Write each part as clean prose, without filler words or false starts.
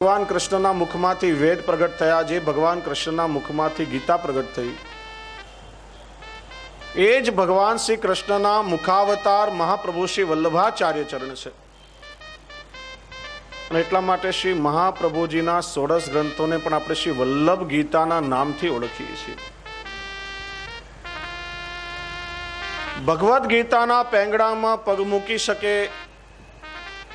ભગવાન કૃષ્ણના મુખમાંથી વેદ પ્રગટ થયા, જે ભગવાન કૃષ્ણના મુખમાંથી ગીતા પ્રગટ થઈ, એ જ ભગવાન શ્રી કૃષ્ણના મુખાવતાર મહાપ્રભુ શ્રી વલ્લભાચાર્ય ચરણ છે. અને એટલા માટે શ્રી મહાપ્રભુજીના 16 ગ્રંથોને પણ આપણે શ્રી વલ્લભ ગીતાના નામથી ઓળખીએ છીએ. ભગવદ્ ગીતાના પેંગડામાં પગ મૂકી શકે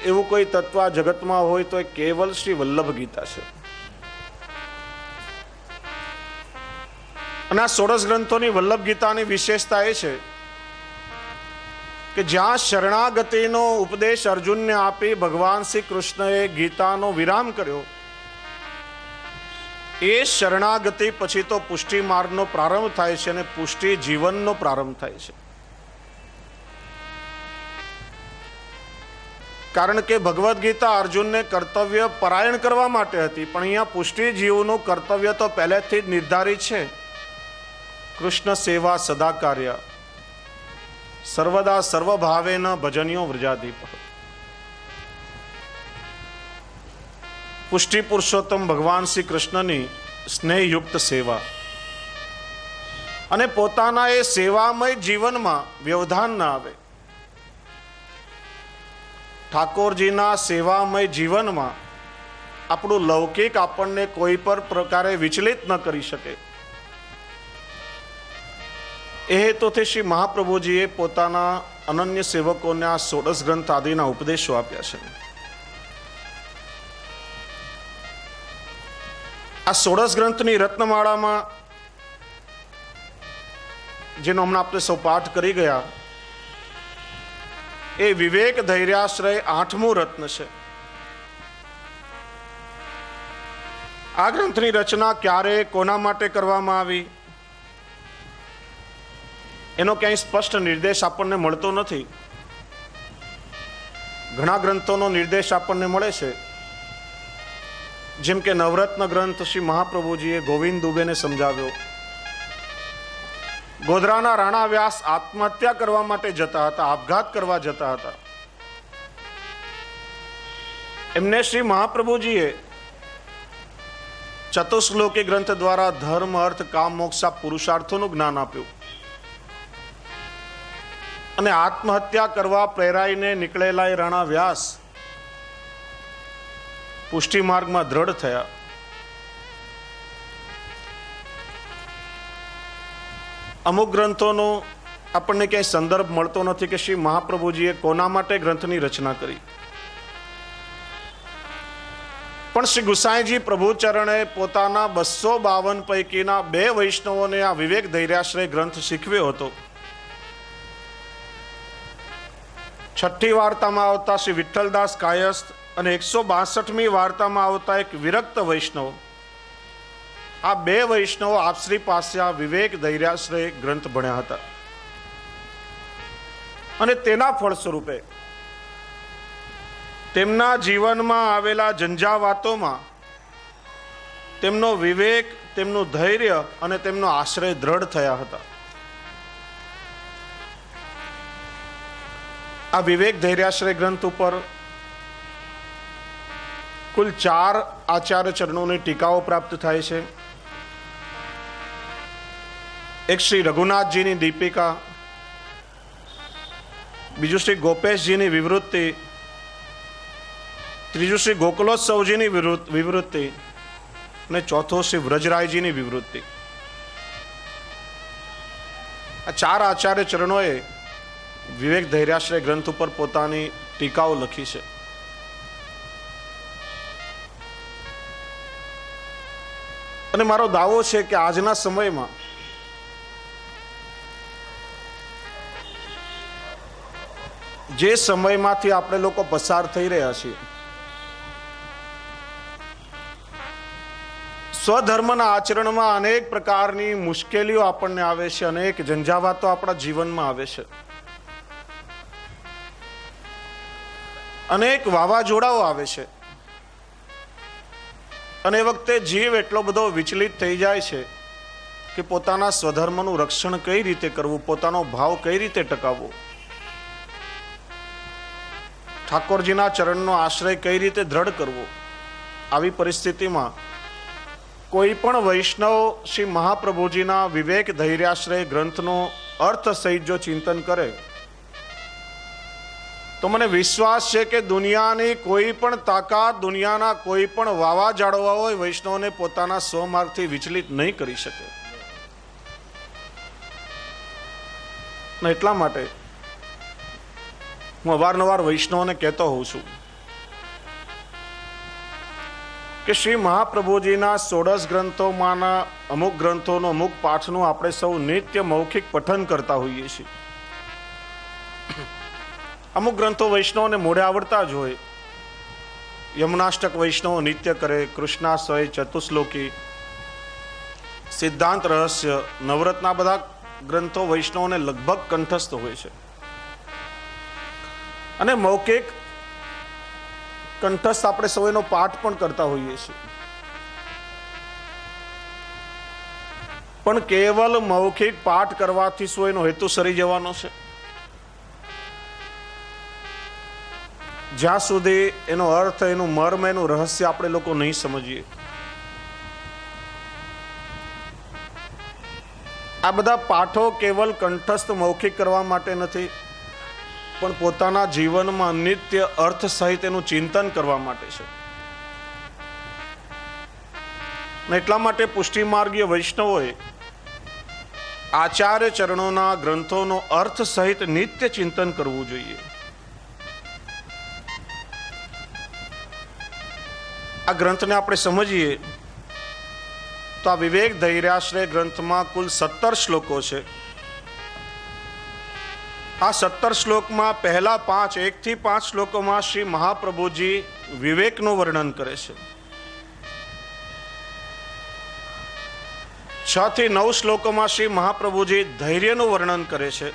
એવું કોઈ તત્વ આ જગતમાં હોય તો એ કેવલ શ્રી વલ્લભ ગીતા છે. અને આ 16 ગ્રંથોની વલ્લભ ગીતાની વિશેષતા એ છે કે જ્યાં શરણાગતિનો ઉપદેશ અર્જુનને આપી ભગવાન શ્રી કૃષ્ણએ ગીતાનો વિરામ કર્યો, એ શરણાગતિ પછી તો પુષ્ટિ માર્ગનો પ્રારંભ થાય છે અને પુષ્ટિ જીવનનો પ્રારંભ થાય છે. કારણ કે ભગવદ્ ગીતા અર્જુનને કર્તવ્ય પરાયણ કરવા માટે હતી, પણ અહીંયા પુષ્ટિ જીવનું કર્તવ્ય તો પહેલેથી જ નિર્ધારિત છે. કૃષ્ણ સેવા સદા કાર્ય સર્વદા સર્વભાવેન ભજન્યો વ્રજાદીપ. પુષ્ટિ પુરુષોત્તમ ભગવાન શ્રી કૃષ્ણની સ્નેહયુક્ત સેવા અને પોતાના એ સેવામય જીવનમાં વ્યવધાન ના આવે. ઠાકોરજીના સેવામય જીવનમાં આપણું લૌકિક આપણને કોઈ પણ પ્રકારે વિચલિત ન કરી શકે, એ હેતુથી શ્રી મહાપ્રભુજીએ પોતાના અનન્ય સેવકોને આ 16 ગ્રંથ આદિના ઉપદેશો આપ્યા છે. આ 16 ગ્રંથની રત્નમાળામાં જેનો હમણાં આપણે સૌ પાઠ કરી ગયા, એ વિવેક ધૈર્યાશ્રય 8મું રત્ન છે. આ ગ્રંથની રચના ક્યારે કોના માટે કરવામાં આવી એનો ક્યાંય સ્પષ્ટ નિર્દેશ આપણને મળતો નથી. ઘણા ગ્રંથોનો નિર્દેશ આપણને મળે છે, જેમ કે નવરત્ન ગ્રંથ શ્રી મહાપ્રભુજીએ ગોવિંદ દુબેને સમજાવ્યો. ગોધરાના રાણા વ્યાસ આત્મહત્યા કરવા માટે જતા હતા, આપઘાત કરવા જતા હતા. એમને શ્રી મહાપ્રભુજીએ ચતુશ્લોકી ગ્રંથ દ્વારા ધર્મ અર્થ કામ મોક્ષ પુરુષાર્થોનું જ્ઞાન આપ્યું અને આત્મહત્યા કરવા પ્રેરાઈને નીકળેલા એ રાણા વ્યાસ પુષ્ટિ માર્ગમાં દ્રઢ થયા. અમુક ગ્રંથોનો આપણને ક્યાંય સંદર્ભ મળતો નથી કે શ્રી મહાપ્રભુજીએ કોના માટે ગ્રંથની રચના કરી, પણ શ્રી ગુસાઈજી પ્રભુચરણે પોતાના 252 પૈકીના 2 વૈષ્ણવોને આ વિવેક ધૈર્યાશ્રય ગ્રંથ શીખવ્યો હતો. 6ઠ્ઠી વાર્તામાં આવતા શ્રી વિઠ્ઠલદાસ કાયસ્થ અને 162મી વાર્તામાં આવતા એક વિરક્ત વૈષ્ણવ, આ 2 વૈષ્ણવો આપશ્રી પાસે આ વિવેક ધૈર્યાશ્રય ગ્રંથ ભણ્યા હતા. અને તેના ફળ સ્વરૂપે તેમના જીવનમાં આવેલા ઝંઝાવાતોમાં તેમનો વિવેક, તેમનું ધૈર્ય અને તેમનો આશ્રય દ્રઢ થયા હતા. આ વિવેક ધૈર્યાશ્રય ગ્રંથ ઉપર કુલ 4 આચાર્ય ચરણોની ટીકાઓ પ્રાપ્ત થાય છે. એક શ્રી રઘુનાથજીની દીપિકા, બીજું શ્રી ગોપેશજીની વિવૃત્તિ, ત્રીજું શ્રી ગોકુલોત્સવજીની વિવૃત્તિ અને ચોથો શ્રી વ્રજરાયજીની વિવૃત્તિ. આ 4 આચાર્ય ચરણોએ વિવેક ધૈર્યાશ્રય ગ્રંથ ઉપર પોતાની ટીકાઓ લખી છે. અને મારો દાવો છે કે આજના સમયમાં જે સમયમાંથી આપણે લોકો પસાર થઈ રહ્યા છીએ, સ્વધર્મના આચરણમાં અનેક પ્રકારની મુશ્કેલીઓ આપણને આવે છે, અનેક ઝંઝાવાતો આપણા જીવનમાં આવે છે, અનેક વાવાઝોડાઓ આવે છે. અને એ વખતે જીવ એટલો બધો વિચલિત થઈ જાય છે કે પોતાના સ્વધર્મનું રક્ષણ કઈ રીતે કરવું, પોતાનો ભાવ કઈ રીતે ટકાવવો, ઠાકોરજીના ચરણનો આશ્રય કઈ રીતે દ્રઢ કરવો, આવી પરિસ્થિતિમાં કોઈ પણ વૈષ્ણવ શ્રી મહાપ્રભુજીના વિવેક ધૈર્યાશ્રય ગ્રંથનો અર્થ સહિત જો ચિંતન કરે તો મને વિશ્વાસ છે કે દુનિયાની કોઈ પણ તાકાત, દુનિયાના કોઈ પણ વાવાઝાડવા હોય, વૈષ્ણવને પોતાના સ્વમાર્ગથી વિચલિત નહીં કરી શકે. એટલા માટે હું અવારનવાર વૈષ્ણવને કહેતો હોઉં છું કે શ્રી મહાપ્રભુજીના 16 ગ્રંથોમાંના અમુક ગ્રંથોનો અમુક પાઠનું આપણે સૌ નિત્ય મૌખિક પઠન કરતા હોઈએ છીએ. અમુક ગ્રંથો વૈષ્ણવને મોઢે આવડતા જ હોય. યમુનાષ્ટક વૈષ્ણવ નિત્ય કરે, કૃષ્ણાશ્રય, ચતુશ્લોકી, સિદ્ધાંત રહસ્ય, નવરત્ના, બધા ગ્રંથો વૈષ્ણવને લગભગ કંઠસ્થ હોય છે. અને મૌખિક કંઠસ્થ આપણે સૌ એનો પાઠ પણ કરતા હોઈએ છીએ. પણ કેવલ મૌખિક પાઠ કરવાથી શું એનો હેતુ સરી જવાનો છે? જ્યાં સુધી એનો અર્થ, એનું મર્મ, એનું રહસ્ય આપણે લોકો નહીં સમજીએ. આ બધા પાઠો કેવલ કંઠસ્થ મૌખિક કરવા માટે નથી, પણ પોતાના જીવનમાં નિત્ય અર્થ સહિત એનું ચિંતન કરવા માટે છે. એટલા માટે પુષ્ટિમાર્ગીય વૈષ્ણવોએ આચાર્ય ચરણોના ગ્રંથોનો અર્થ સહિત નિત્ય ચિંતન કરવું જોઈએ. આ ગ્રંથને આપણે સમજીએ તો આ વિવેક ધૈર્યાશ્રય ગ્રંથમાં કુલ 17 શ્લોકો છે. આ 17 શ્લોકમાં પહેલા 1 થી 5 શ્લોકોમાં શ્રી મહાપ્રભુજી વિવેકનું વર્ણન કરે છે. 6 થી 9 શ્લોકોમાં શ્રી મહાપ્રભુજી ધૈર્યનું વર્ણન કરે છે.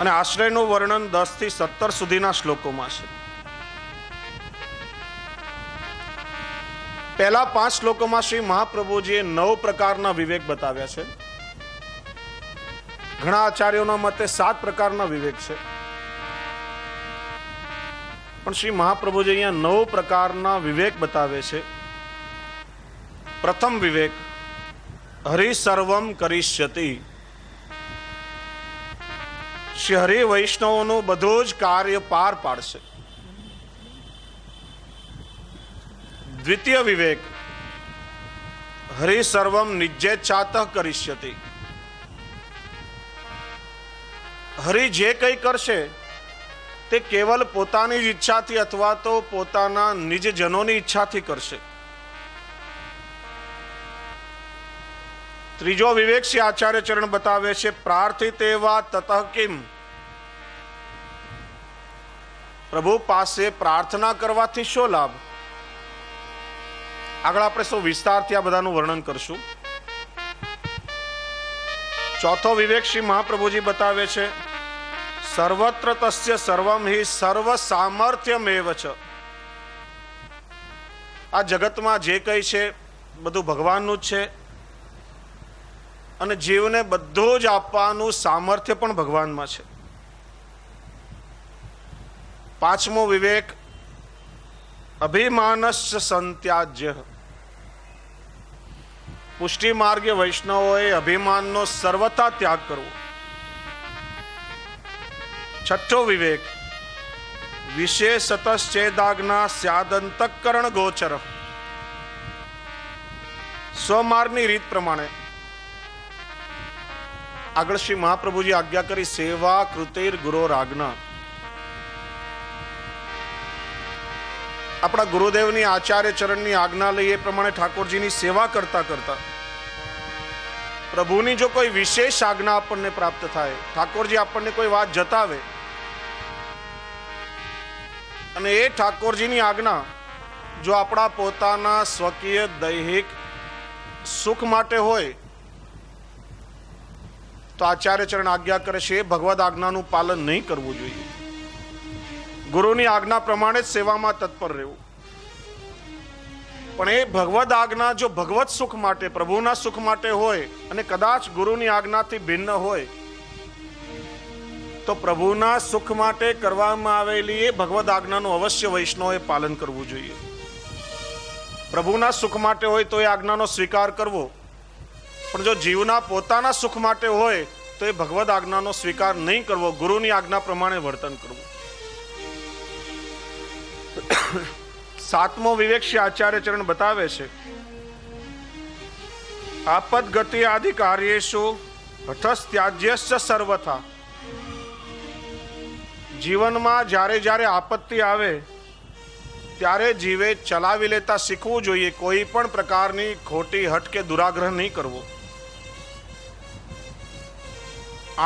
અને આશ્રયનું વર્ણન 10 થી 17 સુધીના શ્લોકોમાં છે. પહેલા 5 શ્લોકોમાં શ્રી મહાપ્રભુજીએ 9 પ્રકારના વિવેક બતાવ્યા છે. ઘણા આચાર્યોના મતે 7 પ્રકારના વિવેક છે, પણ શ્રી મહાપ્રભુજી અહીંયા 9 પ્રકારના વિવેક બતાવે છે. પ્રથમ વિવેક, હરિ સર્વમ કરીષ્યતિ. શ્રી હરિ વૈષ્ણવોનું બધું જ કાર્ય પાર પાડશે. દ્વિતીય વિવેક, હરિ સર્વમ નિજ્જેચ્છાતઃ કરીષ્યતિ. હરિ જે કંઈ કરશે તે કેવલ પોતાની જ ઈચ્છાથી અથવા તો પોતાના નિજજનોની ઈચ્છાથી કરશે. ત્રીજો વિવેક શ્રી આચાર્ય ચરણ બતાવે છે, પ્રાર્થિત એવા તતઃ કિમ. પ્રભુ પાસે પ્રાર્થના કરવાથી શું લાભ? આગળ આપણે સૌ વિસ્તારથી આ બધાનું વર્ણન કરશું. ચોથો વિવેક શ્રી મહાપ્રભુજી બતાવે છે, સર્વત્ર તસ્ય સર્વમ હિ સર્વ સામર્થ્યમેવ ચ. આ જગતમાં જે કંઈ છે બધું ભગવાનનું જ છે, અને જીવને બધું જ આપવાનું સામર્થ્ય પણ ભગવાનમાં છે. પાંચમો વિવેક, અભિમાનસ્ય સંત્યાજ્ય. પુષ્ટિ માર્ગે વૈષ્ણવોએ અભિમાનનો સર્વથા ત્યાગ કરવો. છઠ્ઠો વિવેક, વિશેષતશ્ચેદાજ્ઞા સ્યાદંતઃકરણ ગોચર. સ્વમાર્ગની રીત પ્રમાણે આગળ શ્રી મહાપ્રભુજી આજ્ઞા કરી, સેવા કૃતિર ગુરોરાજ્ઞા. આપણા ગુરુદેવની આચાર્ય ચરણની આજ્ઞા લઈ એ પ્રમાણે ઠાકોરજીની સેવા કરતા કરતા પ્રભુની જો કોઈ વિશેષ આજ્ઞા આપણને પ્રાપ્ત થાય, ઠાકોરજી આપણને કોઈ વાત જતાવે અને એ ઠાકોરજીની આજ્ઞા જો આપણા પોતાના સ્વકીય દૈહિક સુખ માટે હોય તો આચાર્ય ચરણ આજ્ઞા કરે છે એ ભગવદ આજ્ઞાનું પાલન નહીં કરવું જોઈએ. ગુરુની આજ્ઞા પ્રમાણે જ સેવામાં તત્પર રહેવું. પણ એ ભગવદ આજ્ઞા જો ભગવત સુખ માટે, પ્રભુના સુખ માટે હોય અને કદાચ ગુરુની આજ્ઞાથી ભિન્ન હોય તો પ્રભુના સુખ માટે કરવામાં આવેલી એ ભગવદ આજ્ઞાનું અવશ્ય વૈષ્ણવે પાલન કરવું જોઈએ. પ્રભુના સુખ માટે હોય તો એ આજ્ઞાનો સ્વીકાર કરવો, પણ જો જીવના પોતાના સુખ માટે હોય તો એ ભગવદ આજ્ઞાનો સ્વીકાર નહીં કરવો, ગુરુની આજ્ઞા પ્રમાણે વર્તન કરવું. સાતમો વિવેક શ્રી આચાર્ય ચરણ બતાવે છે, આપદ ગતિ આદિ કાર્યેષુ હઠસ્ત્યાજ્યશ્ચ સર્વથા. જીવનમાં જ્યારે જ્યારે આપત્તિ આવે ત્યારે જીવે ચલાવી લેતા શીખવું જોઈએ. કોઈ પણ પ્રકારની ખોટી હઠ કે દુરાગ્રહ નહીં કરવો.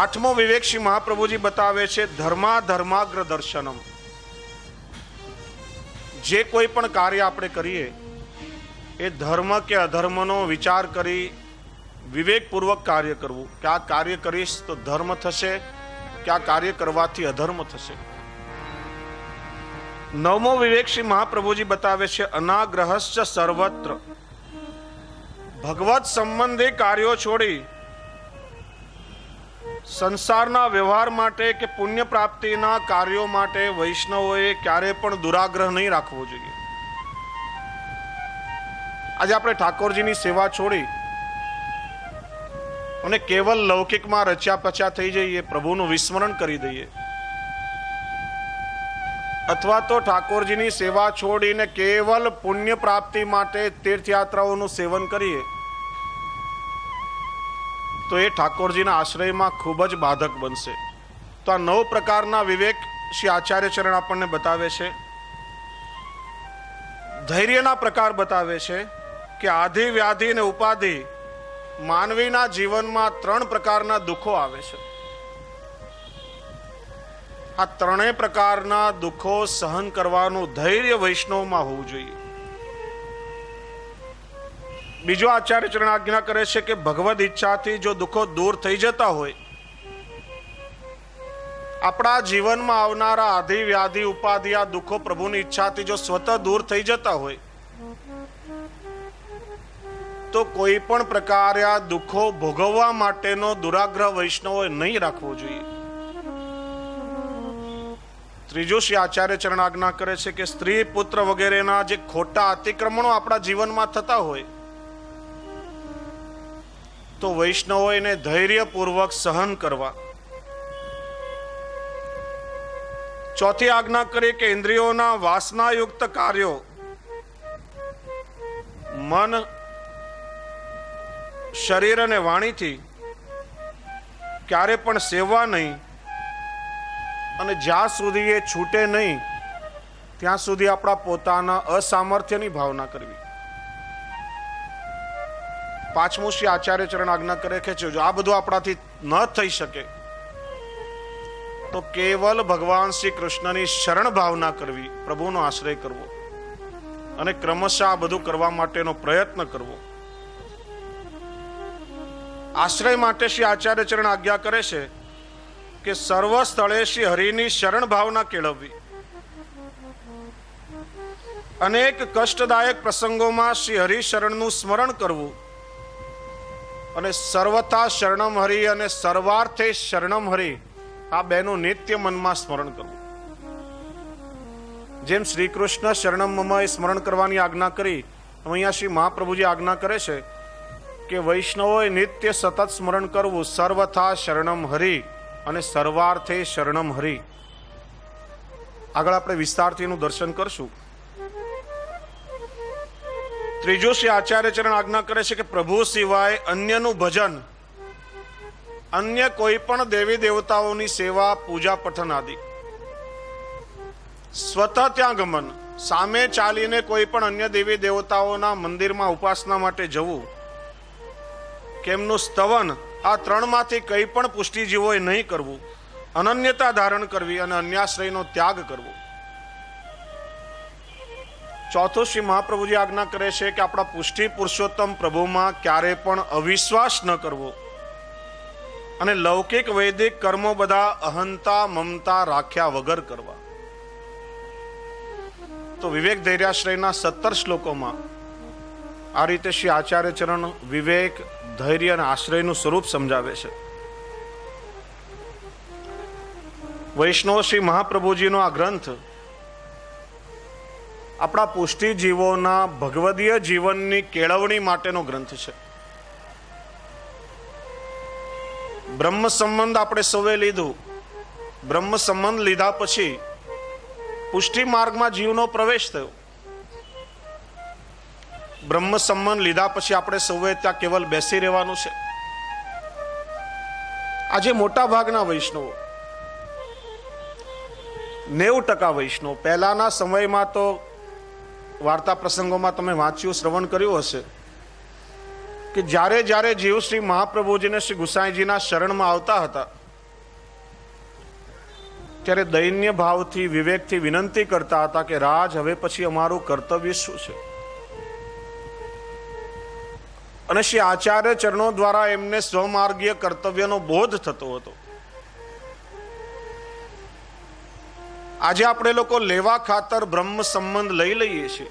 આઠમો વિવેક શ્રી મહાપ્રભુજી બતાવે છે, ધર્મા ધર્માગ્ર દર્શનમ. જે કોઈ પણ કાર્ય આપણે કરીએ એ ધર્મ કે અધર્મનો વિચાર કરી વિવેકપૂર્વક કાર્ય કરવું, કે આ કાર્ય કરીશ તો ધર્મ થશે કે આ કાર્ય કરવાથી અધર્મ થશે. નવમો વિવેક શ્રી મહાપ્રભુજી બતાવે છે, અનાગ્રહશ્ચ સર્વત્ર. ભગવત સંબંધી કાર્યો છોડી સંસારના વ્યવહાર માટે કે પુણ્ય પ્રાપ્તિના કાર્યો માટે વૈષ્ણવોએ ક્યારે પણ દુરાગ્રહ નહીં રાખવો જોઈએ. આજે આપણે ઠાકોરજીની સેવા છોડી અને કેવલ લૌકિકમાં રચ્યા પચ્યા થઈ જઈએ, પ્રભુનું વિસ્મરણ કરી દઈએ, અથવા તો ઠાકોરજીની સેવા છોડીને કેવલ પુણ્ય પ્રાપ્તિ માટે તીર્થયાત્રાઓનું સેવન કરીએ તો એ ઠાકોરજીના આશ્રયમાં ખૂબ જ બાધક બનશે. તો આ 9 પ્રકારના વિવેક શ્રી આચાર્ય ચરણ આપણને બતાવે છે. ધૈર્યના પ્રકાર બતાવે છે કે આધિ વ્યાધિ અને ઉપાધિ, માનવીના જીવનમાં 3 પ્રકારના દુઃખો આવે છે. આ 3 પ્રકારના દુઃખો સહન કરવાનું ધૈર્ય વૈષ્ણવમાં હોવું જોઈએ. બીજો આચાર્ય ચરણ આજ્ઞા કરે છે કે ભગવદ ઈચ્છાથી જો દુઃખો દૂર થઈ જતા હોય, આપણા જીવનમાં આવનારા આધિ વ્યાધિ ઉપાધિ આ દુઃખો પ્રભુની ઈચ્છાથી જો સ્વતઃ દૂર થઈ જતા હોય તો કોઈ પણ પ્રકારે આ દુઃખો ભોગવવા માટેનો દુરાગ્રહ વૈષ્ણવોએ નહીં રાખવો જોઈએ. ત્રીજો શ્રી આચાર્ય ચરણ આજ્ઞા કરે છે કે સ્ત્રી પુત્ર વગેરેના જે ખોટા અતિક્રમણો આપણા જીવનમાં થતા હોય તો વૈષ્ણવો એને ધૈર્યપૂર્વક સહન કરવા. ચોથી આજ્ઞા કરી કે ઇન્દ્રિયોના વાસનાયુક્ત કાર્યો મન, શરીર અને વાણીથી ક્યારે પણ સેવવા નહીં, અને જ્યાં સુધી એ છૂટે નહીં ત્યાં સુધી આપણા પોતાના અસામર્થ્યની ભાવના કરવી. પાંચમું શ્રી આચાર્ય ચરણ આજ્ઞા કરે છે, જો આ બધું આપણાથી ન થઈ શકે તો કેવલ ભગવાન શ્રી કૃષ્ણની શરણ ભાવના કરવી, પ્રભુનો આશ્રય કરવો અને ક્રમશઃ આ બધું કરવા માટેનો પ્રયત્ન કરવો. આશ્રય માટે શ્રી આચાર્ય ચરણ આજ્ઞા કરે છે કે સર્વ સ્થળે શ્રી હરિની શરણ ભાવના કેળવવી. અનેક કષ્ટદાયક પ્રસંગોમાં શ્રી હરિ શરણનું સ્મરણ કરવું અને સર્વથા શરણમ હરિ અને સર્વાર્થે શરણમ હરિ આ બેનું નિત્ય મનમાં સ્મરણ કરવું. જેમ શ્રી કૃષ્ણ શરણમ મમ એ સ્મરણ કરવાની આજ્ઞા કરી, અહીંયા શ્રી મહાપ્રભુજી આજ્ઞા કરે છે કે વૈષ્ણવોએ નિત્ય સતત સ્મરણ કરવું, સર્વથા શરણમ હરિ અને સર્વાર્થે શરણમ હરિ. આગળ આપણે વિસ્તારથી એનું દર્શન કરશું. ત્રીજો શ્રી આચાર્ય ચરણ આજ્ઞા કરે છે કે પ્રભુ સિવાય અન્યનું ભજન, અન્ય કોઈ પણ દેવી દેવતાઓની સેવા, પૂજા પઠન આદિ, સ્વતઃ ત્યાં ગમન, સામે ચાલીને કોઈ પણ અન્ય દેવી દેવતાઓના મંદિરમાં ઉપાસના માટે જવું, કેમનું સ્તવન, આ 3 માંથી કંઈ પણ પુષ્ટિજીવોએ નહીં કરવું. અનન્યતા ધારણ કરવી અને અન્યાશ્રયનો ત્યાગ કરવો. ચોથું શ્રી મહાપ્રભુજી આજ્ઞા કરે છે કે આપણા પુષ્ટિ પુરુષોત્તમ પ્રભુમાં ક્યારે પણ અવિશ્વાસ ન કરવો અને લૌકિક વૈદિક કર્મો બધા અહંતા મમતા રાખ્યા વગર કરવા. તો વિવેક ધૈર્યાશ્રયના 17 શ્લોકોમાં આ રીતે શ્રી આચાર્ય ચરણ વિવેક, ધૈર્ય અને આશ્રયનું સ્વરૂપ સમજાવે છે. વૈષ્ણવ શ્રી મહાપ્રભુજીનો આ ગ્રંથ આપણા પુષ્ટિ જીવોના ભગવદીય જીવનની કેળવણી માટેનો ગ્રંથ છે. બ્રહ્મ સંબંધ આપણે સૌએ લીધું. બ્રહ્મ સંબંધ લીધા પછી પુષ્ટિ માર્ગમાં જીવનો પ્રવેશ થયો. બ્રહ્મ સંબંધ લીધા પછી આપણે સૌએ ત્યાં કેવલ બેસી રહેવાનું છે. આજે મોટા ભાગના વૈષ્ણવો, 90% વૈષ્ણવ, પહેલાના સમયમાં તો વાર્તા પ્રસંગોમાં તમે વાંચ્યું, શ્રવણ કર્યું હશે કે જ્યારે જ્યારે જીવ શ્રી મહાપ્રભુજીને શ્રી ગુસાઈજીના શરણમાં આવતા હતા ત્યારે દૈન્ય ભાવથી, વિવેકથી વિનંતી કરતા હતા કે રાજ, હવે પછી અમારું કર્તવ્ય શું છે? અને શ્રી આચાર્ય ચરણો દ્વારા એમને સ્વમાર્ગીય કર્તવ્યનો બોધ થતો હતો. આજે આપણે લોકો લેવા ખાતર બ્રહ્મ સંબંધ લઈ લઈએ છીએ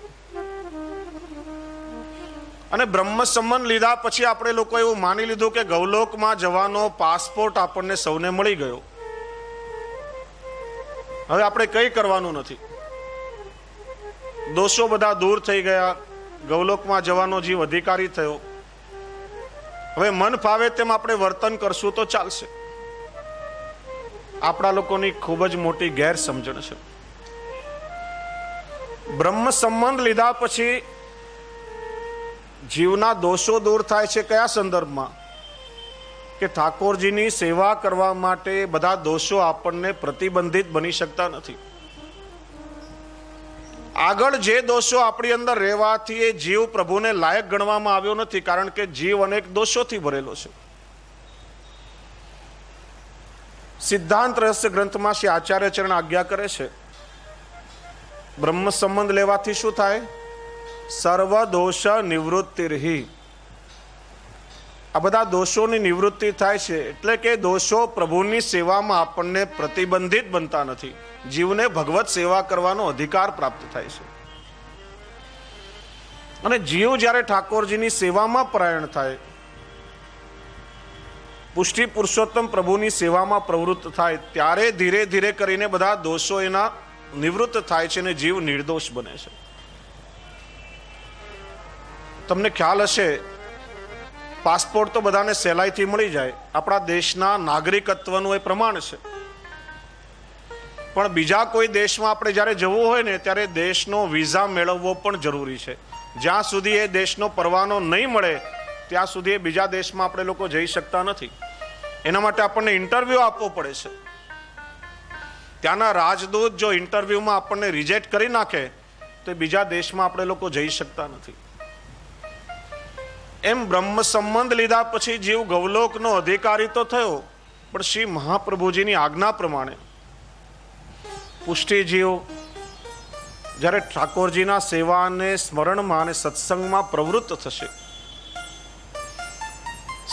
અને બ્રહ્મ સંબંધ લીધા પછી આપણે લોકો એવું માની લીધું કે ગૌલોકમાં જવાનો પાસપોર્ટ આપણને સૌને મળી ગયો. હવે આપણે કંઈ કરવાનું નથી. દોષો બધા દૂર થઈ ગયા. ગૌલોકમાં જવાનો જીવ અધિકારી થયો. હવે મન ફાવે તેમ આપણે વર્તન કરશું તો ચાલશે. આપણા લોકોની ખૂબ જ મોટી ગેરસમજણ છે. બ્રહ્મ સંબંધ લીધા પછી જીવના દોષો દૂર થાય છે. કયા સંદર્ભમાં? કે ઠાકોરજીની સેવા કરવા માટે બધા દોષો આપણને પ્રતિબંધિત બની શકતા નથી. આગળ જે દોષો આપણી અંદર રહેવાથી એ જીવ પ્રભુને લાયક ગણવામાં આવ્યો નથી, કારણ કે જીવ અનેક દોષોથી ભરેલો છે. સિદ્ધાંત રહસ્ય ગ્રંથમાં શ્રી આચાર્ય ચરણ આજ્ઞા કરે છે, બ્રહ્મ સંબંધ લેવાથી શું થાય? સર્વ દોષ નિવૃત્તિર્હિ. આ બધા દોષોની નિવૃત્તિ થાય છે. એટલે કે દોષો પ્રભુની સેવામાં આપણને પ્રતિબંધિત બનતા નથી. જીવને ભગવત સેવા કરવાનો અધિકાર પ્રાપ્ત થાય છે. અને જીવ જ્યારે ઠાકોરજીની સેવામાં પરાયણ થાય, પુષ્ટિ પુરુષોત્તમ પ્રભુની સેવામાં પ્રવૃત્ત થાય, ત્યારે ધીરે ધીરે કરીને બધા દોષો એના નિવૃત્ત થાય છે અને જીવ નિર્દોષ બને છે. તમને ખ્યાલ હશે, પાસપોર્ટ તો બધાને સહેલાઈથી મળી જાય. આપણા દેશના નાગરિકત્વનું એ પ્રમાણ છે. પણ બીજા કોઈ દેશમાં આપણે જ્યારે જવું હોય ને ત્યારે દેશનો વિઝા મેળવવો પણ જરૂરી છે. જ્યાં સુધી એ દેશનો પરવાનો નહીં મળે ત્યાં સુધી એ બીજા દેશમાં આપણે લોકો જઈ શકતા નથી. એના માટે આપણને ઇન્ટરવ્યૂ આપવો પડે છે. ત્યાંના રાજદૂત જો ઇન્ટરવ્યૂમાં આપણને રિજેક્ટ કરી નાખે તો બીજા દેશમાં આપણે લોકો જઈ શકતા નથી. એમ બ્રહ્મ સંબંધ લીધા પછી જીવ ગૌલોકનો અધિકારી તો થયો, પણ શ્રી મહાપ્રભુજીની આજ્ઞા પ્રમાણે પુષ્ટિ જીવ જ્યારે ઠાકોરજીના સેવા અને સ્મરણમાં અને સત્સંગમાં પ્રવૃત્ત થશે,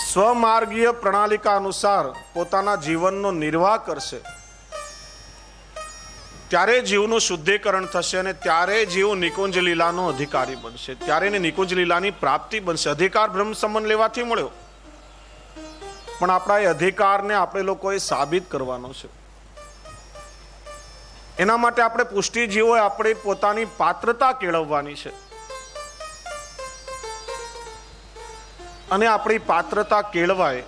સ્વમાર્ગીય પ્રણાલિકા અનુસાર પોતાના જીવનનો નિર્વાહ કરશે, ત્યારે જીવનું શુદ્ધિકરણ થશે અને ત્યારે જીવ નિકુંજ લીલાનો અધિકારી બનશે. ત્યારે એને નિકુંજ લીલાની પ્રાપ્તિ બનશે. અધિકાર બ્રહ્મ સંબંધ લેવાથી મળ્યો, પણ આપણા એ અધિકારને આપણે લોકોએ સાબિત કરવાનો છે. એના માટે આપણે પુષ્ટિ જીવોએ આપણે પોતાની પાત્રતા કેળવવાની છે. અને આપણી પાત્રતા કેળવાય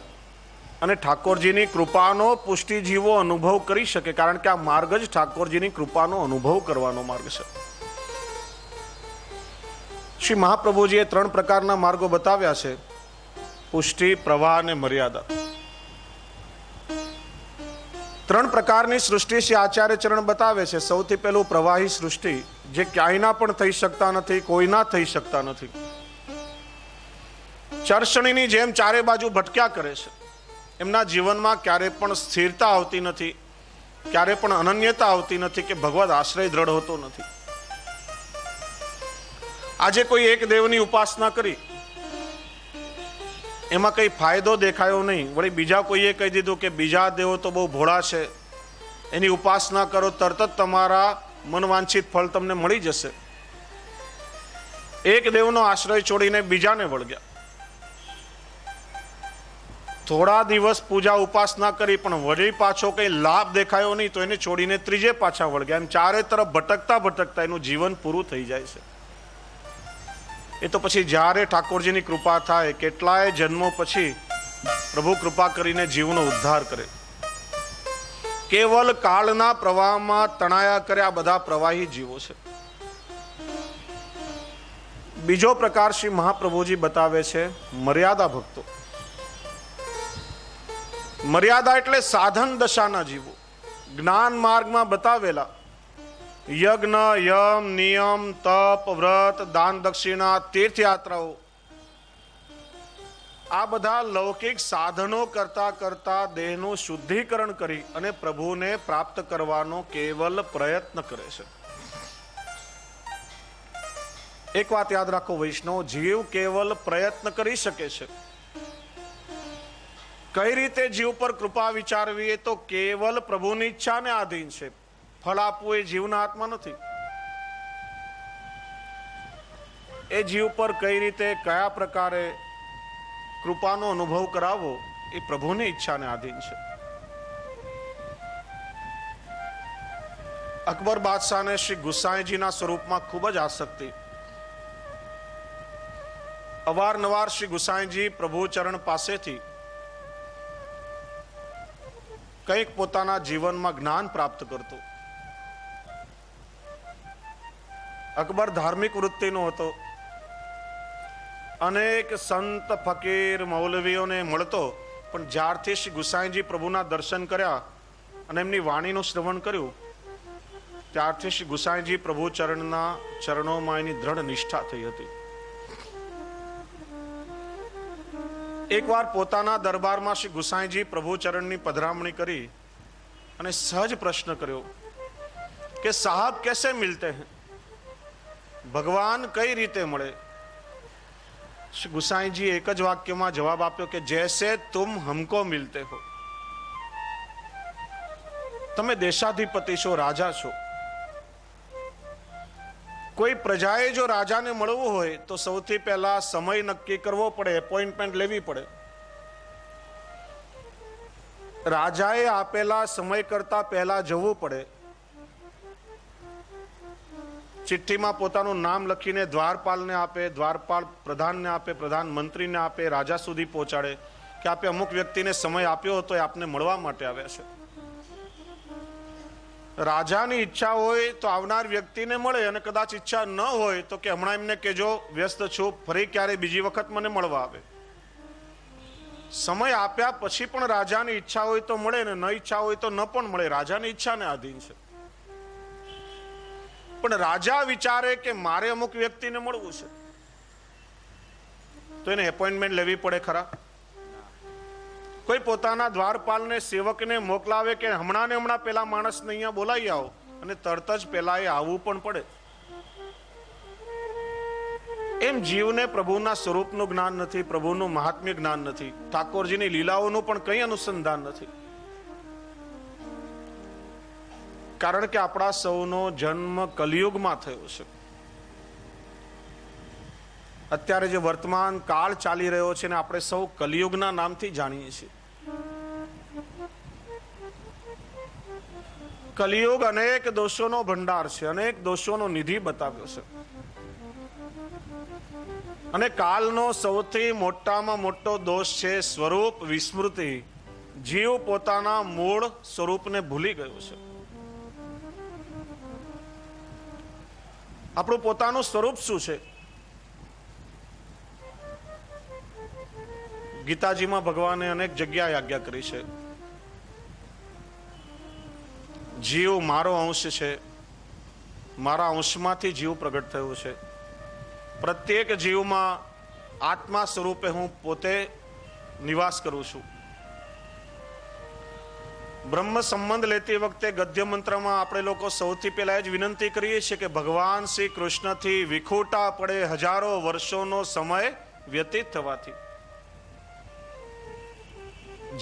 અને ઠાકોરજીની કૃપાનો પુષ્ટિ જીવો અનુભવ કરી શકે, કારણ કે આ માર્ગ જ ઠાકોરજીની કૃપાનો અનુભવ કરવાનો માર્ગ છે. શ્રી મહાપ્રભુજીએ 3 પ્રકારના માર્ગો બતાવ્યા છે: પુષ્ટિ, પ્રવાહ અને મર્યાદા. 3 પ્રકારની સૃષ્ટિ શ્રી આચાર્ય ચરણ બતાવે છે. સૌથી પહેલું પ્રવાહી સૃષ્ટિ, જે ક્યાંયના પણ થઈ શકતા નથી, કોઈના થઈ શકતા નથી. ચરસણીની જેમ ચારે બાજુ ભટક્યા કરે છે. એમના જીવનમાં ક્યારે પણ સ્થિરતા આવતી નથી, ક્યારે પણ અનન્યતા આવતી નથી કે ભગવદ આશ્રય દ્રઢ હોતો નથી. આજે કોઈ એક દેવની ઉપાસના કરી, એમાં કઈ ફાયદો દેખાયો નહીં, વળી બીજા કોઈએ કહી દીધું કે બીજા દેવો તો બહુ ભોળા છે, એની ઉપાસના કરો, તરત જ તમારા મનવાંછિત ફળ તમને મળી જશે. એક દેવનો આશ્રય છોડીને બીજાને વળગ્યા. થોડા દિવસ પૂજા ઉપાસના કરી પણ વળી પાછો કંઈ લાભ દેખાયો નહીં તો એને છોડીને ત્રીજે પાછા વળગ્યા. એમ ચારે તરફ ભટકતા ભટકતા એનું જીવન પૂરું થઈ જાય છે. એ તો પછી જ્યારે ઠાકોરજીની કૃપા થાય, કેટલાય જન્મો પછી પ્રભુ કૃપા કરીને જીવનો ઉદ્ધાર કરે. કેવલ કાળના પ્રવાહમાં તણાયા કરે આ બધા પ્રવાહી જીવો છે. બીજો પ્રકાર શ્રી મહાપ્રભુજી બતાવે છે મર્યાદા ભક્તો. મર્યાદા એટલે સાધન દશાના જીવો, જ્ઞાન માર્ગમાં બતાવેલા યજ્ઞ, યમ, નિયમ, તપ, વ્રત, દાન, દક્ષિણા, તીર્થયાત્રાઓ, આ બધા લૌકિક સાધનો કરતા કરતા દેહનું શુદ્ધિકરણ કરી અને પ્રભુને પ્રાપ્ત કરવાનો કેવલ પ્રયત્ન કરે છે. એક વાત યાદ રાખો વૈષ્ણવ, જીવ કેવલ પ્રયત્ન કરી શકે છે. કઈ રીતે જીવ પર કૃપા વિચારવી એ તો કેવલ પ્રભુની ઈચ્છાને આધીન છે. ફળ આપવું એ જીવના હાથમાં નથી. એ જીવ પર કઈ રીતે કયા પ્રકારે કૃપાનો અનુભવ કરાવવો એ પ્રભુની ઈચ્છાને આધીન છે. અકબર બાદશાહને શ્રી ગુસાઈજીના સ્વરૂપમાં ખૂબ જ આસક્તિ. અવારનવાર શ્રી ગુસાઈજી પ્રભુ ચરણ પાસેથી કંઈક પોતાના જીવનમાં જ્ઞાન પ્રાપ્ત કરતો. અકબર ધાર્મિક વૃત્તિનો હતો. અનેક સંત, ફકીર, મૌલવીઓને મળતો, પણ જ્યારથી શ્રી ગુસાઈજી પ્રભુના દર્શન કર્યા અને એમની વાણીનું શ્રવણ કર્યું ત્યારથી શ્રી ગુસાઈજી પ્રભુ ચરણોમાં એની દ્રઢ નિષ્ઠા થઈ હતી. એકવાર પોતાના દરબારમાં શ્રી ગુસાઈજી પ્રભુ ચરણની પધરામણી કરી અને સહજ પ્રશ્ન કર્યો કે સાહબ કેસે મિલતે હૈ, ભગવાન કઈ રીતે મળે? શ્રી ગુસાઈજી એક જ વાક્યમાં જવાબ આપ્યો કે જૈસે તુમ હમકો મિલતે હો. તમે દેશાધિપતિ છો, રાજા છો. કોઈ પ્રજાએ જો રાજાને મળવું હોય તો સૌથી પહેલા સમય નક્કી કરવો પડે, એપોઇન્ટમેન્ટ લેવી પડે. રાજાએ આપેલા સમય કરતા પહેલા જવું પડે. ચિઠ્ઠીમાં પોતાનું નામ લખીને દ્વારપાલને આપે, દ્વારપાલ પ્રધાનને આપે, પ્રધાન મંત્રીને આપે, રાજા સુધી પહોંચાડે કે આપે અમુક વ્યક્તિને સમય આપ્યો હતો, એ આપને મળવા માટે આવ્યા છે. રાજાની ઈચ્છા હોય તો આવનાર વ્યક્તિને મળે, અને કદાચ ઈચ્છા ન હોય તો કે હમણાં એમને કહેજો વ્યસ્ત છું, ફરી ક્યારે બીજી વખત મને મળવા આવે. સમય આપ્યા પછી પણ રાજાની ઈચ્છા હોય તો મળે, ને ન ઈચ્છા હોય તો ન પણ મળે. રાજાની ઈચ્છાને આધીન છે. પણ રાજા વિચારે કે મારે અમુક વ્યક્તિને મળવું છે તો એને એપોઇન્ટમેન્ટ લેવી પડે ખરા? કોઈ પોતાના દ્વારપાલને, સેવકને મોકલાવે કે હમણાં ને હમણાં પેલા માણસને અહીંયા બોલાવી આવો, અને તરત જ પેલા એ આવવું પણ પડે. એમ જીવને પ્રભુના સ્વરૂપનું જ્ઞાન નથી, પ્રભુનું મહાત્મ્ય જ્ઞાન નથી, ઠાકોરજીની લીલાઓનું પણ કંઈ અનુસંધાન નથી. કારણ કે આપણા સૌનો જન્મ કલિયુગમાં થયો છે. અત્યારે જે વર્તમાન કાળ ચાલી રહ્યો છે ને આપણે સૌ કલિયુગના નામથી જાણીએ છીએ. કલિયુગ અનેક દોષોનો ભંડાર છે, અનેક દોષોનો નિધિ બતાવ્યો છે. અને કાલનો સૌથી મોટામાં મોટો દોષ છે સ્વરૂપ વિસ્મૃતિ. જીવ પોતાના મૂળ સ્વરૂપને ભૂલી ગયો છે. આપણું પોતાનું સ્વરૂપ શું છે? ગીતાજીમાં ભગવાને અનેક જગ્યાએ આજ્ઞા કરી છે. જીવ મારો અંશ છે, મારા અંશમાંથી જીવ પ્રગટ થયો છે. પ્રત્યેક જીવમાં આત્મા સ્વરૂપે હું પોતે નિવાસ કરું છું. બ્રહ્મ સંબંધ લેતી વખતે ગદ્ય મંત્રમાં આપણે લોકો સૌથી પહેલા જ વિનંતી કરીએ છીએ કે ભગવાન શ્રી કૃષ્ણથી વિખૂટા પડે હજારો વર્ષોનો સમય વ્યતીત થવાથી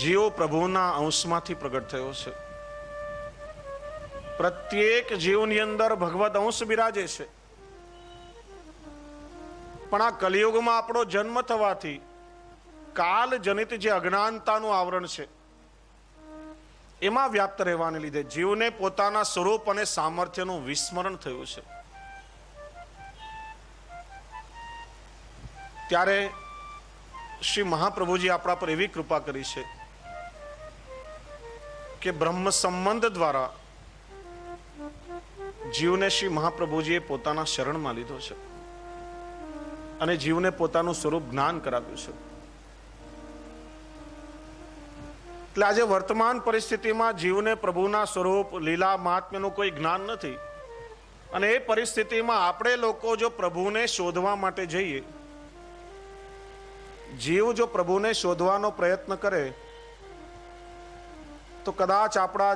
જીવ પ્રભુના અંશમાંથી પ્રગટ થયો છે. પ્રત્યેક જીવની અંદર ભગવદ અંશ બિરાજે છે. પણ આ કલિયુગમાં આપણો જન્મ થવાથી કાલ જનિત જે અજ્ઞાનતાનું આવરણ છે એમાં વ્યાપ્ત રહેવાને લીધે જીવને પોતાના સ્વરૂપ અને સામર્થ્યનું વિસ્મરણ થયું છે. ત્યારે શ્રી મહાપ્રભુજી આપણા પર એવી કૃપા કરી છે કે બ્રહ્મ સંબંધ દ્વારા જીવને શ્રી મહાપ્રભુજીએ પોતાના શરણમાં લીધો છે અને જીવને પોતાનું સ્વરૂપ જ્ઞાન કરાવ્યું છે. એટલે આજે વર્તમાન પરિસ્થિતિમાં જીવને પ્રભુના સ્વરૂપ લીલા મહાત્મ્યનું કોઈ જ્ઞાન નથી અને એ પરિસ્થિતિમાં આપણે લોકો જો પ્રભુને શોધવા માટે જઈએ, જીવ જો પ્રભુને શોધવાનો પ્રયત્ન કરે તો કદાચ આપણા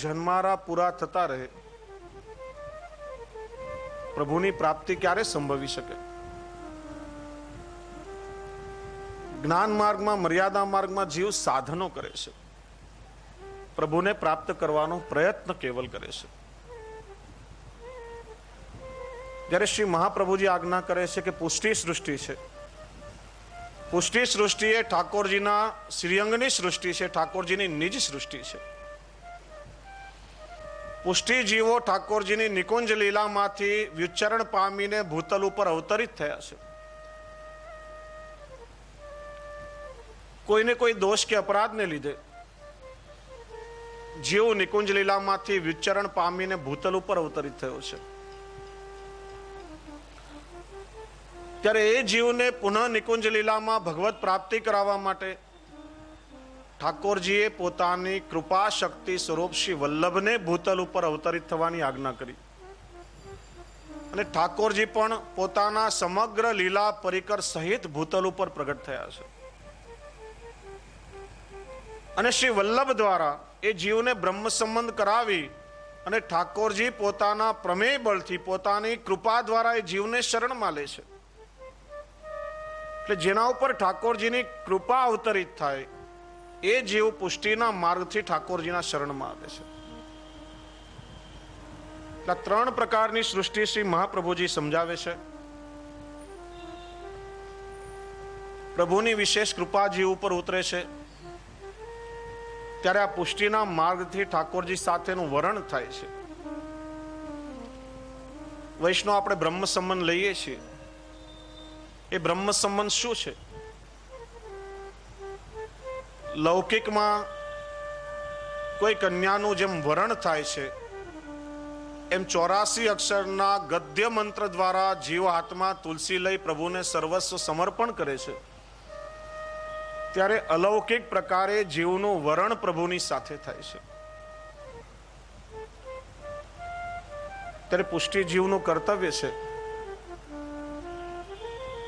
જન્મારા પૂરા થતા રહે. પ્રભુની પ્રાપ્તિ ક્યારે સંભવી શકે? જ્ઞાન માર્ગમાં, મર્યાદા માર્ગમાં જીવ સાધનો કરે છે, પ્રભુને પ્રાપ્ત કરવાનો પ્રયત્ન કેવલ કરે છે. જ્યારે શ્રી મહાપ્રભુજી આજ્ઞા કરે છે કે પુષ્ટિ સૃષ્ટિ છે, પુષ્ટિ સૃષ્ટિ એ ઠાકોરજીના શ્રીઅંગની સૃષ્ટિ છે, ઠાકોરજીની નિજ સૃષ્ટિ છે. પુષ્ટિ જીવો ઠાકોરજીની નિકુંજ લીલામાંથી વ્યુચ્ચરણ પામીને ભૂતલ ઉપર અવતરિત થયા છે. કોઈને કોઈ દોષ કે અપરાધને લીધે જીવ નિકુંજ લીલામાંથી વ્યુચ્ચરણ પામીને ભૂતલ ઉપર અવતરિત થયો છે. ત્યારે એ જીવને પુનઃ નિકુંજ લીલામાં ભગવત પ્રાપ્તિ કરાવવા માટે ઠાકોરજીએ પોતાની કૃપા શક્તિ સ્વરૂપ શ્રી વલ્લભને ભૂતલ ઉપર અવતરિત થવાની આજ્ઞા કરી અને ઠાકોરજી પણ પોતાના સમગ્ર લીલા પરિકર સહિત ભૂતલ ઉપર પ્રગટ થયા છે. અને શ્રી વલ્લભ દ્વારા એ જીવને બ્રહ્મ સંબંધ કરાવી અને ઠાકોરજી પોતાના પ્રમેય બળથી, પોતાની કૃપા દ્વારા એ જીવને શરણમાં લે છે. એટલે જેના ઉપર ઠાકોરજીની કૃપા અવતરિત થાય એ જીવ પુષ્ટિના માર્ગથી ઠાકોરજીના શરણમાં આવે છે. એટલે 3 પ્રકારની સૃષ્ટિ શ્રી મહાપ્રભુજી સમજાવે છે. પ્રભુની વિશેષ કૃપા જીવ ઉપર ઉતરે છે ત્યારે આ પુષ્ટિના માર્ગથી ઠાકોરજી સાથેનું વરણ થાય છે. વૈષ્ણવ આપણે બ્રહ્મ સંબંધ લઈએ છીએ, એ બ્રહ્મ સંબંધ શું છે? લૌકિકમાં કોઈ કન્યાનું જેમ વરણ થાય છે એમ 84 અક્ષરના ગદ્ય મંત્ર દ્વારા જીવ હાથમાં તુલસી લઈ પ્રભુને સર્વસ્વ સમર્પણ કરે છે. ત્યારે અલૌકિક પ્રકારે જીવનું વરણ પ્રભુની સાથે થાય છે. ત્યારે પુષ્ટિ જીવનું કર્તવ્ય છે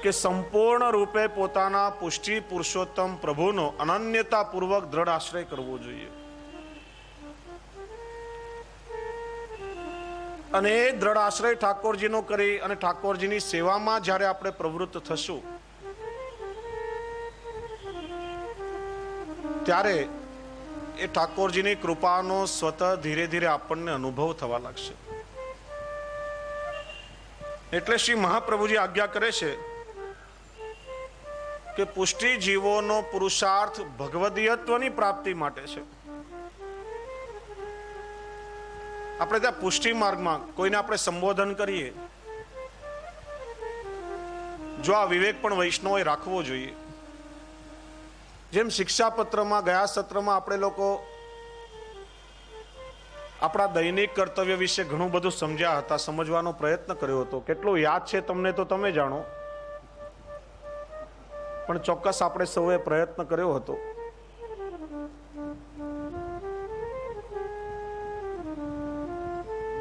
કે સંપૂર્ણ રૂપે પોતાના પુષ્ટિ પુરુષોત્તમ પ્રભુનો અનન્યતાપૂર્વક દ્રઢ આશ્રય કરવો જોઈએ. અને એ દ્રઢ આશ્રય ઠાકોરજીનો કરી અને ઠાકોરજીની સેવામાં જ્યારે આપણે પ્રવૃત્ત થશું ત્યારે એ ઠાકોરજીની કૃપાનો સ્વતઃ ધીરે ધીરે આપણને અનુભવ થવા લાગશે. એટલે શ્રી મહાપ્રભુજી આજ્ઞા કરે છે કે પુષ્ટિ જીવોનો પુરુષાર્થ ભગવદીયત્વની પ્રાપ્તિ માટે છે. આપણે ત્યાં પુષ્ટિ માર્ગમાં કોઈને આપણે સંબોધન કરીએ, જો આ વિવેક પણ વૈષ્ણવોએ રાખવો જોઈએ. જેમ શિક્ષાપત્રમાં ગયા સત્રમાં આપણે લોકો આપણા દૈનિક કર્તવ્ય વિશે ઘણું બધું સમજ્યા હતા, સમજવાનો પ્રયત્ન કર્યો હતો. કેટલું યાદ છે તમને તો તમે જાણો, પણ ચોક્કસ આપણે સૌએ પ્રયત્ન કર્યો હતો.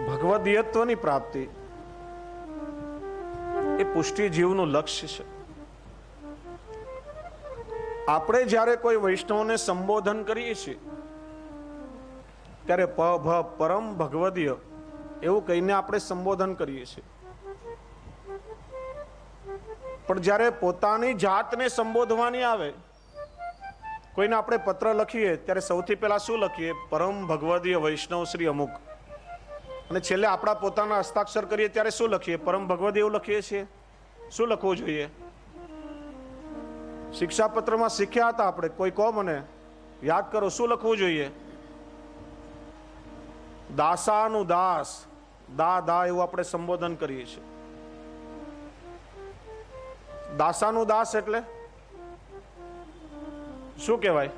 ભગવદીયત્વની પ્રાપ્તિ એ પુષ્ટિ જીવનું લક્ષ્ય છે. આપણે જ્યારે કોઈ વૈષ્ણવને સંબોધન કરીએ છીએ ત્યારે પરમ ભગવદીય એવું કહીને આપણે સંબોધન કરીએ છીએ. પણ જ્યારે પોતાની જાતને સંબોધવાની આવે, કોઈને આપણે પત્ર લખીએ ત્યારે સૌથી પહેલા શું લખીએ? પરમ ભગવદીય વૈષ્ણવ શ્રી અમુક. અને છેલ્લે આપણા પોતાના હસ્તાક્ષર કરીએ ત્યારે શું લખીએ? પરમ ભગવદીય એવું લખીએ છીએ. શું લખવું જોઈએ? શિક્ષાપત્રમાં શીખ્યા હતા આપણે, કોઈ કહો મને, યાદ કરો શું લખવું જોઈએ? દાસાનું દાસ, દા દા એવું આપણે સંબોધન કરીએ છીએ. દાસાનું દાસ એટલે શું કહેવાય?